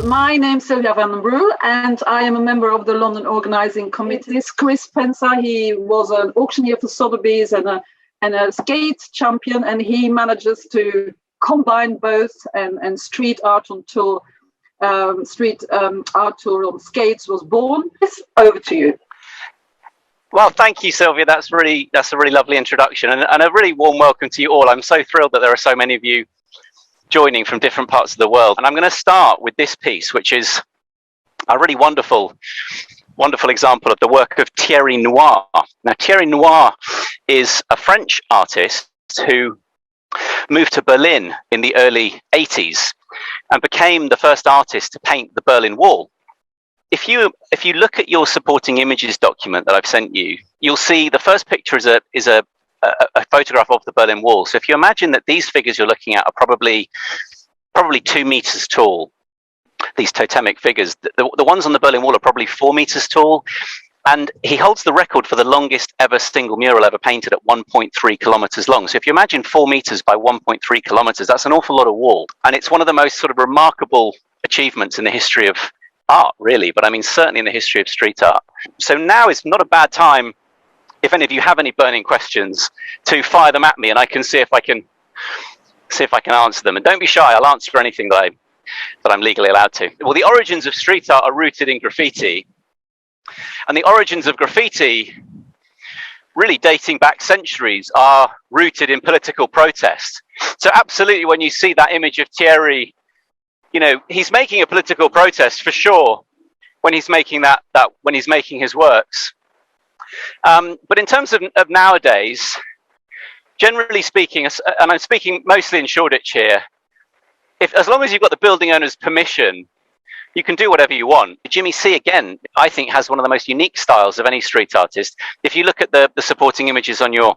My name's Silvia van Bruel, and I am a member of the London Organising Committee. Chris Pensa, he was an auctioneer for Sotheby's and a skate champion, and he manages to combine both and street art on tour. Art tour on skates was born. Over to you. Well, thank you, Sylvia. That's a really lovely introduction, and a really warm welcome to you all. I'm so thrilled that there are so many of you joining from different parts of the world. And I'm going to start with this piece, which is a really wonderful example of the work of Thierry Noir. Now, Thierry Noir is a French artist who moved to Berlin in the early 80s and became the first artist to paint the Berlin Wall. If you look at your supporting images document that I've sent you, you'll see the first picture is a photograph of the Berlin Wall. So if you imagine that these figures you're looking at are probably 2 meters tall, these totemic figures, the ones on the Berlin Wall are probably 4 meters tall. And he holds the record for the longest ever single mural ever painted at 1.3 kilometers long. So if you imagine 4 meters by 1.3 kilometers, that's an awful lot of wall. And it's one of the most sort of remarkable achievements in the history of art, really, but I mean, certainly in the history of street art. So now is not a bad time, if any of you have any burning questions, to fire them at me, and I can see if I can answer them. And don't be shy, I'll answer anything that I'm legally allowed to. Well, the origins of street art are rooted in graffiti, and the origins of graffiti, really dating back centuries, are rooted in political protest. So absolutely, when you see that image of Thierry, you know, he's making a political protest for sure when he's making when he's making his works. But in terms of nowadays, generally speaking, and I'm speaking mostly in Shoreditch here, as long as you've got the building owner's permission, you can do whatever you want. Jimmy C, again, I think has one of the most unique styles of any street artist. If you look at the supporting images on your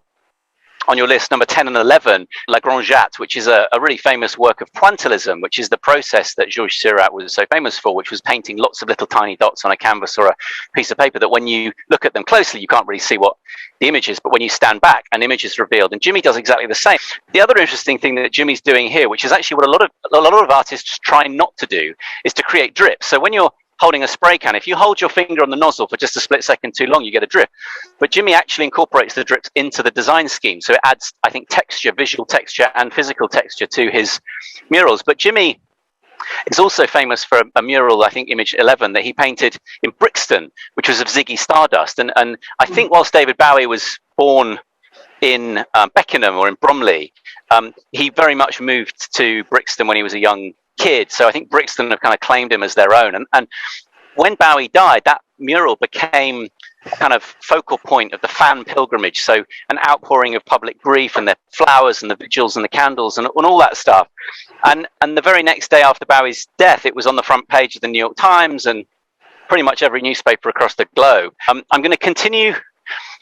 list, number 10 and 11, La Grande, which is a really famous work of pointillism, which is the process that Georges Seurat was so famous for, which was painting lots of little tiny dots on a canvas or a piece of paper that when you look at them closely, you can't really see what the image is, but when you stand back, an image is revealed. And Jimmy does exactly the same. The other interesting thing that Jimmy's doing here, which is actually what a lot of artists try not to do, is to create drips. So when you're holding a spray can, if you hold your finger on the nozzle for just a split second too long, you get a drip. But Jimmy actually incorporates the drips into the design scheme. So it adds, I think, texture, visual texture and physical texture to his murals. But Jimmy is also famous for a mural, I think image 11, that he painted in Brixton, which was of Ziggy Stardust. And I think whilst David Bowie was born in Beckenham or in Bromley, he very much moved to Brixton when he was a young kid. So I think Brixton have kind of claimed him as their own. And when Bowie died, that mural became a kind of focal point of the fan pilgrimage. So an outpouring of public grief and the flowers and the vigils and the candles and all that stuff. And the very next day after Bowie's death, it was on the front page of the New York Times and pretty much every newspaper across the globe. I'm going to continue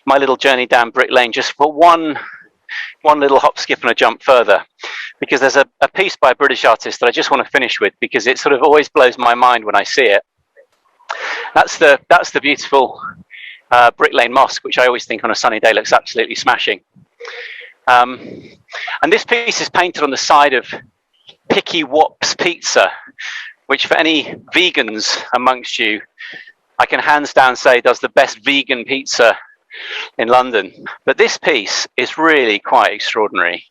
my little journey down Brick Lane just for one little hop, skip and a jump further, because there's a piece by a British artist that I just want to finish with, because it sort of always blows my mind when I see it. That's the beautiful Brick Lane Mosque, which I always think on a sunny day looks absolutely smashing. And this piece is painted on the side of Picky Wop's Pizza, which for any vegans amongst you, I can hands down say does the best vegan pizza in London. But this piece is really quite extraordinary.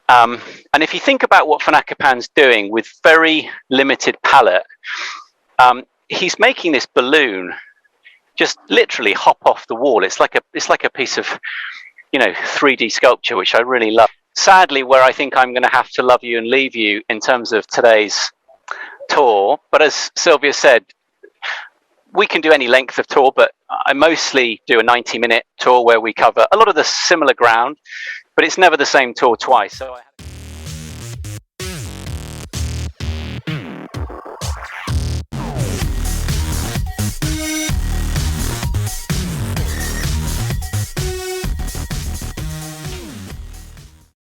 And if you think about what Fanacapan's doing with very limited palette, he's making this balloon just literally hop off the wall. It's like a piece of, 3D sculpture, which I really love. Sadly, where I think I'm going to have to love you and leave you in terms of today's tour. But as Sylvia said, we can do any length of tour, but I mostly do a 90-minute tour where we cover a lot of the similar ground, but it's never the same tour twice. So